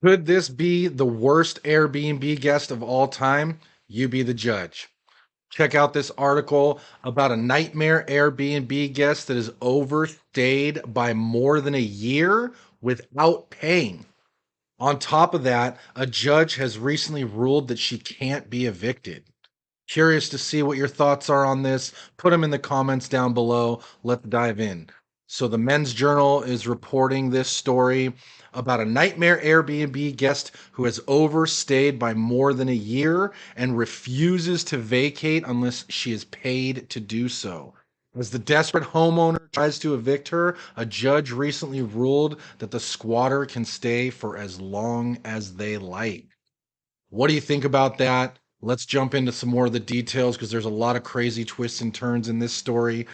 Could this be the worst Airbnb guest of all time? You be the judge. Check out this article about a nightmare Airbnb guest that has overstayed by more than a year without paying. On top of that, a judge has recently ruled that she can't be evicted. Curious to see what your thoughts are on this. Put them in the comments down below. Let's dive in. So, the Men's Journal is reporting this story about a nightmare Airbnb guest who has overstayed by more than a year and refuses to vacate unless she is paid to do so. As the desperate homeowner tries to evict her, a judge recently ruled that the squatter can stay for as long as they like. What do you think about that? Let's jump into some more of the details because there's a lot of crazy twists and turns in this story.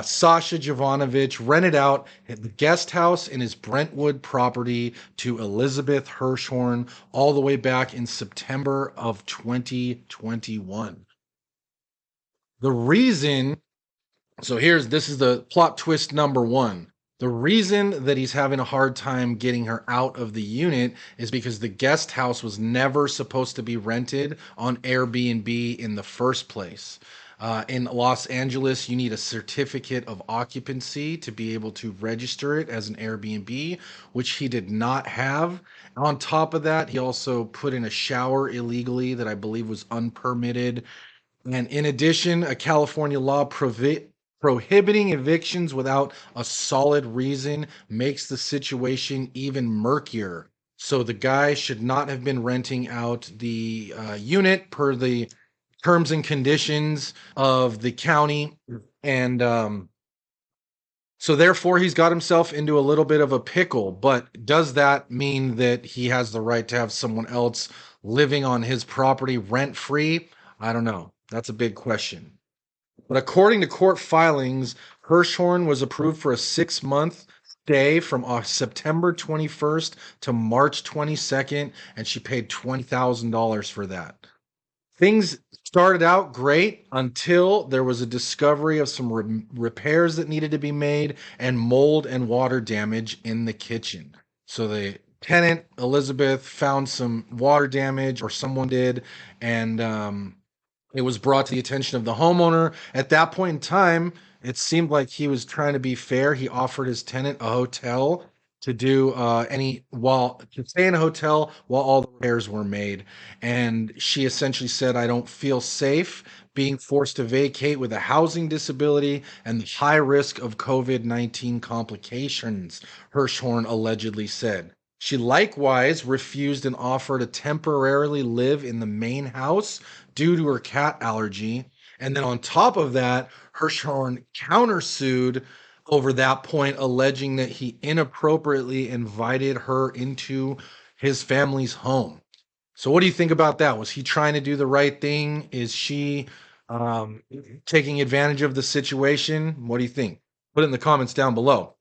Sasha Jovanovic rented out the guest house in his Brentwood property to Elizabeth Hirschhorn all the way back in September of 2021. The reason So this is the plot twist number one. The reason that he's having a hard time getting her out of the unit is because the guest house was never supposed to be rented on Airbnb in the first place. In Los Angeles, you need a certificate of occupancy to be able to register it as an Airbnb, which he did not have. On top of that, he also put in a shower illegally that I believe was unpermitted. And in addition, a California law prohibiting evictions without a solid reason makes the situation even murkier. So the guy should not have been renting out the unit per the terms and conditions of the county. And so therefore, he's got himself into a little bit of a pickle. But does that mean that he has the right to have someone else living on his property rent free? I don't know. That's a big question. But according to court filings, Hirschhorn was approved for a 6-month stay from September 21st to March 22nd, and she paid $20,000 for that. Things started out great until there was a discovery of some repairs that needed to be made and mold and water damage in the kitchen. So the tenant, Elizabeth, found some water damage, or someone did, and it was brought to the attention of the homeowner. At that point in time, it seemed like he was trying to be fair. He offered his tenant a hotel to do to stay in a hotel while all the repairs were made. And she essentially said, "I don't feel safe being forced to vacate with a housing disability and the high risk of COVID-19 complications," Hirschhorn allegedly said. She likewise refused an offer to temporarily live in the main house due to her cat allergy. And then on top of that, Hirschhorn countersued over that point, alleging that he inappropriately invited her into his family's home. So, what do you think about that? Was he trying to do the right thing? Is she um, taking advantage of the situation? What do you think? Put it in the comments down below.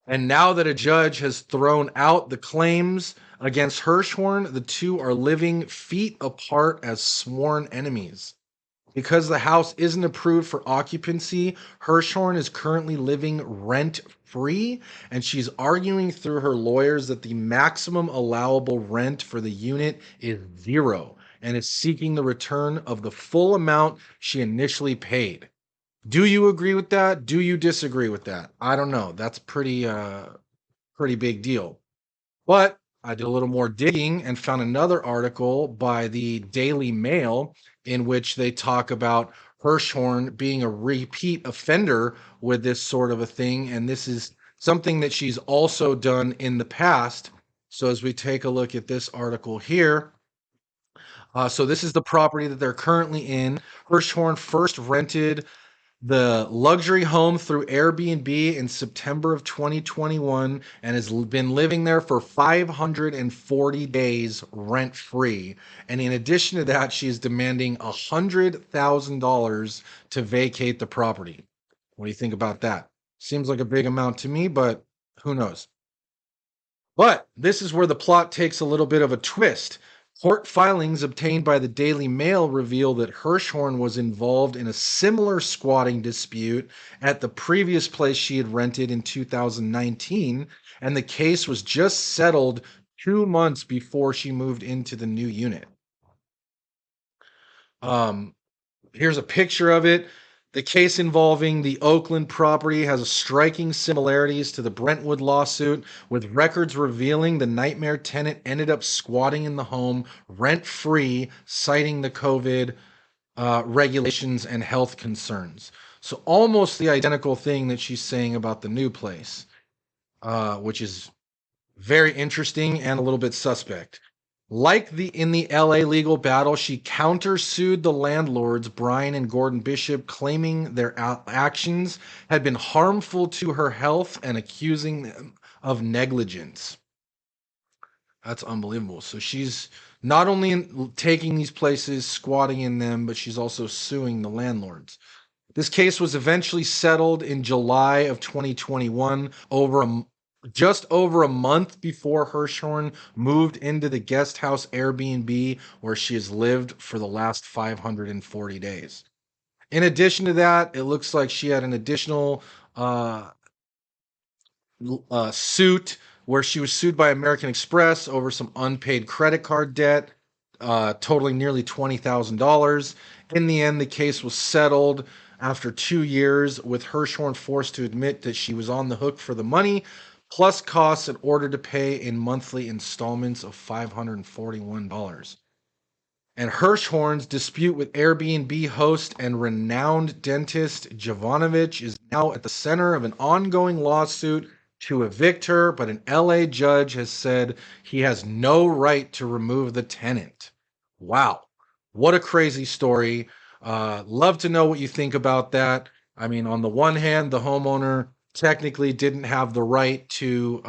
And now that a judge has thrown out the claims against Hirschhorn, the two are living feet apart as sworn enemies. Because the house isn't approved for occupancy, Hirschhorn is currently living rent free, and she's arguing through her lawyers that the maximum allowable rent for the unit is zero and is seeking the return of the full amount she initially paid. Do you agree with that? Do you disagree with that? I don't know. That's pretty big deal. But I did a little more digging and found another article by the Daily Mail in which they talk about Hirschhorn being a repeat offender with this sort of a thing. And this is something that she's also done in the past. So as we take a look at this article here, so this is the property that they're currently in. Hirschhorn first rented the luxury home through Airbnb in September of 2021 and has been living there for 540 days rent free. And in addition to that, she is demanding $100,000 to vacate the property. What do you think about that? Seems like a big amount to me, but who knows? But this is where the plot takes a little bit of a twist. Court filings obtained by the Daily Mail reveal that Hirschhorn was involved in a similar squatting dispute at the previous place she had rented in 2019, and the case was just settled 2 months before she moved into the new unit. Um, Here's a picture of it. The case involving the Oakland property has striking similarities to the Brentwood lawsuit, with records revealing the nightmare tenant ended up squatting in the home rent free, citing the COVID regulations and health concerns. So, almost the identical thing that she's saying about the new place, which is very interesting and a little bit suspect. Like the LA legal battle, she countersued the landlords, Brian and Gordon Bishop, claiming their actions had been harmful to her health and accusing them of negligence. That's unbelievable. So she's not only taking these places, squatting in them, but she's also suing the landlords. This case was eventually settled in July of 2021, just over a month before Hirschhorn moved into the guest house Airbnb where she has lived for the last 540 days. In addition to that, it looks like she had an additional uh, suit where she was sued by American Express over some unpaid credit card debt, totaling nearly $20,000. In the end, the case was settled after 2 years, with Hirschhorn forced to admit that she was on the hook for the money, plus costs in order to pay in monthly installments of $541. And Hirschhorn's dispute with Airbnb host and renowned dentist Jovanovich is now at the center of an ongoing lawsuit to evict her, but an LA judge has said he has no right to remove the tenant. Wow. What a crazy story. Love to know what you think about that. I mean, on the one hand, the homeowner technically didn't have the right to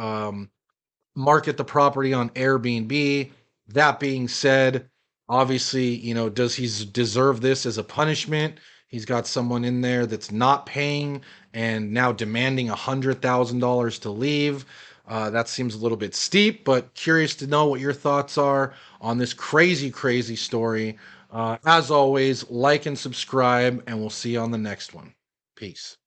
market the property on Airbnb. That being said, obviously, does he deserve this as a punishment? He's got someone in there that's not paying and now demanding $100,000 to leave. That seems a little bit steep, but curious to know what your thoughts are on this crazy, crazy story. As always, like and subscribe, and we'll see you on the next one. Peace.